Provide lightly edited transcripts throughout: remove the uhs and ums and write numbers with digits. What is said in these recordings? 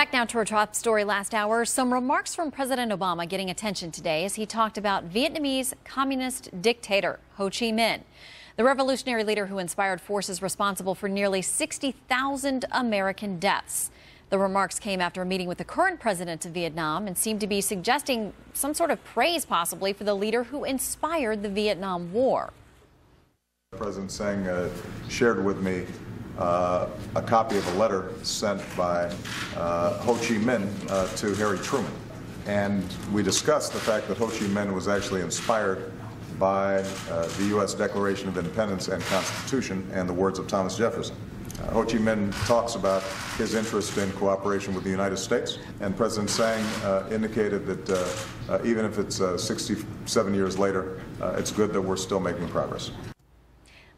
Back now to our top story last hour. Some remarks from President Obama getting attention today as he talked about Vietnamese communist dictator Ho Chi Minh, the revolutionary leader who inspired forces responsible for nearly 60,000 American deaths. The remarks came after a meeting with the current president of Vietnam and seemed to be suggesting some sort of praise possibly for the leader who inspired the Vietnam War. The president shared with me a copy of a letter sent by Ho Chi Minh to Harry Truman. And we discussed the fact that Ho Chi Minh was actually inspired by the U.S. Declaration of Independence and Constitution and the words of Thomas Jefferson. Ho Chi Minh talks about his interest in cooperation with the United States, and President Sang indicated that even if it's 67 years later, it's good that we're still making progress.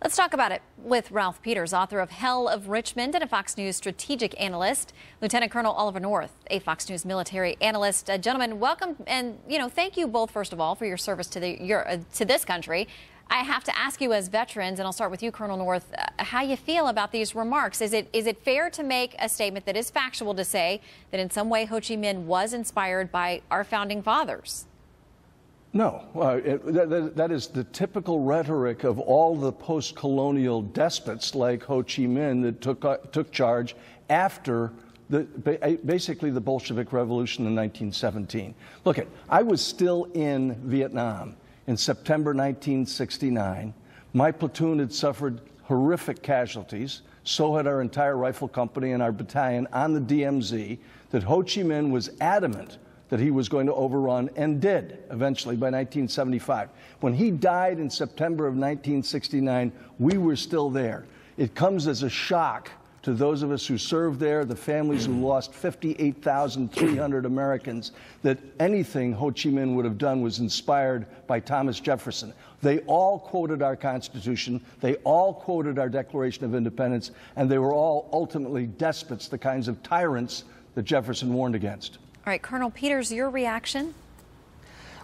Let's talk about it with Ralph Peters, author of Hell of Richmond and a Fox News strategic analyst, Lieutenant Colonel Oliver North, a Fox News military analyst. Gentlemen, welcome, and thank you both, first of all, for your service to this country. I have to ask you as veterans, and I'll start with you, Colonel North, how you feel about these remarks. Is it fair to make a statement that is factual to say that in some way Ho Chi Minh was inspired by our founding fathers? No, that is the typical rhetoric of all the post-colonial despots like Ho Chi Minh that took charge after basically the Bolshevik Revolution in 1917. Look, I was still in Vietnam in September 1969. My platoon had suffered horrific casualties. So had our entire rifle company and our battalion on the DMZ. That Ho Chi Minh was adamant that he was going to overrun, and did eventually by 1975. When he died in September of 1969, we were still there. It comes as a shock to those of us who served there, the families who lost 58,300 Americans, that anything Ho Chi Minh would have done was inspired by Thomas Jefferson. They all quoted our Constitution, they all quoted our Declaration of Independence, and they were all ultimately despots, the kinds of tyrants that Jefferson warned against. All right, Colonel Peters, your reaction?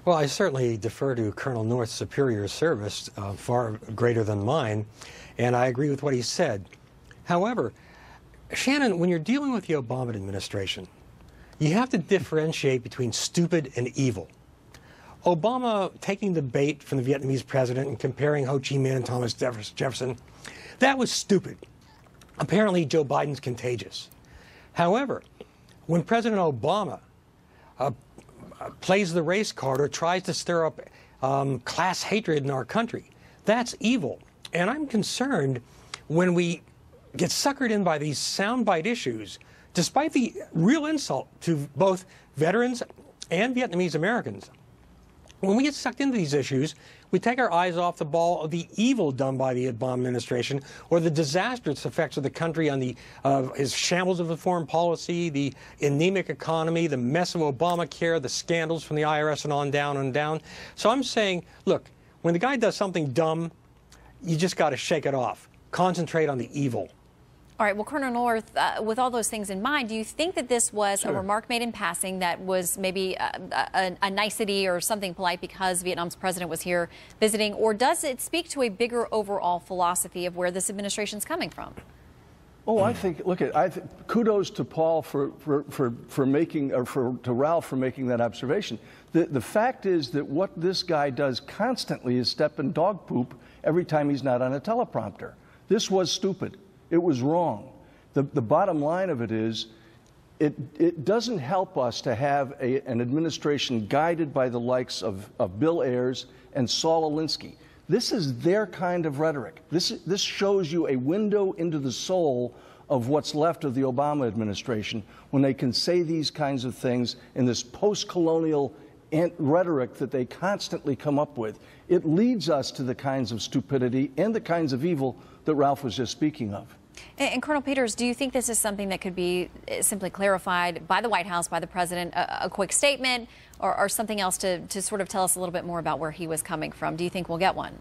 Well, I certainly defer to Colonel North's superior service, far greater than mine, and I agree with what he said. However, Shannon, when you're dealing with the Obama administration, you have to differentiate between stupid and evil. Obama taking the bait from the Vietnamese president and comparing Ho Chi Minh and Thomas Jefferson, that was stupid. Apparently, Joe Biden's contagious. However, when President Obama plays the race card or tries to stir up class hatred in our country, that's evil. And I'm concerned when we get suckered in by these soundbite issues, despite the real insult to both veterans and Vietnamese Americans. When we get sucked into these issues, we take our eyes off the ball of the evil done by the Obama administration or the disastrous effects of the country on the his shambles of the foreign policy, the anemic economy, the mess of Obamacare, the scandals from the IRS and on down and down. So I'm saying, look, when the guy does something dumb, you just got to shake it off. Concentrate on the evil. All right, well, Colonel North, with all those things in mind, do you think that this was a remark made in passing that was maybe a nicety or something polite because Vietnam's president was here visiting, or does it speak to a bigger overall philosophy of where this administration's coming from? Oh, I think, look, kudos to Paul for making, or to Ralph for making that observation. The fact is that what this guy does constantly is step in dog poop every time he's not on a teleprompter. This was stupid. It was wrong. The bottom line of it is, it doesn't help us to have an administration guided by the likes of Bill Ayers and Saul Alinsky. This is their kind of rhetoric. This shows you a window into the soul of what's left of the Obama administration when they can say these kinds of things in this post-colonial rhetoric that they constantly come up with. It leads us to the kinds of stupidity and the kinds of evil that Ralph was just speaking of. And Colonel Peters, do you think this is something that could be simply clarified by the White House, by the president, a quick statement, or something else to sort of tell us a little bit more about where he was coming from? Do you think we'll get one?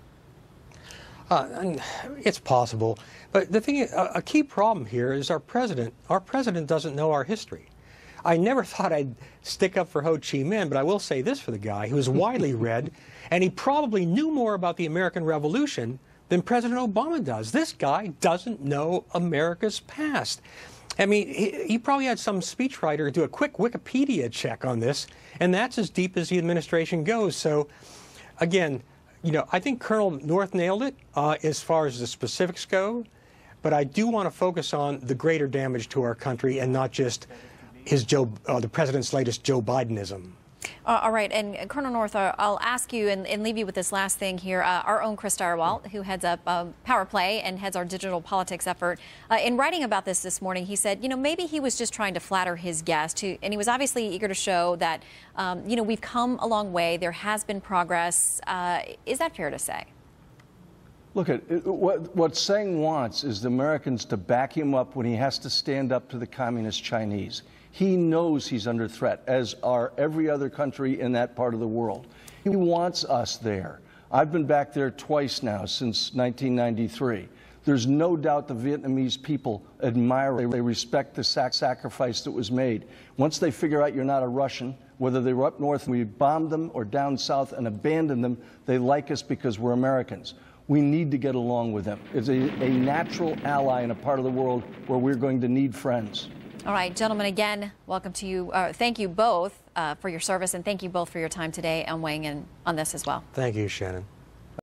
It's possible. But the thing, a key problem here is our president doesn't know our history. I never thought I'd stick up for Ho Chi Minh, but I will say this for the guy, who is widely read, and he probably knew more about the American Revolution than President Obama does. This guy doesn't know America's past. I mean, he probably had some speechwriter do a quick Wikipedia check on this, and that's as deep as the administration goes. So, again, you know, I think Colonel North nailed it as far as the specifics go, but I do want to focus on the greater damage to our country and not just the president's latest Joe Bidenism. All right, and Colonel North, I'll ask you and leave you with this last thing here. Our own Chris Direwalt, who heads up Power Play and heads our digital politics effort, in writing about this morning, he said, you know, maybe he was just trying to flatter his guest, and he was obviously eager to show that, you know, we've come a long way. There has been progress. Is that fair to say? Look, what Tseng wants is the Americans to back him up when he has to stand up to the communist Chinese. He knows he's under threat, as are every other country in that part of the world. He wants us there. I've been back there twice now since 1993. There's no doubt the Vietnamese people admire, they respect the sacrifice that was made. Once they figure out you're not a Russian, whether they were up north and we bombed them or down south and abandoned them, they like us because we're Americans. We need to get along with them. It's a natural ally in a part of the world where we're going to need friends. All right, gentlemen, again, welcome to you. Thank you both for your service, and thank you both for your time today and weighing in on this as well. Thank you, Shannon.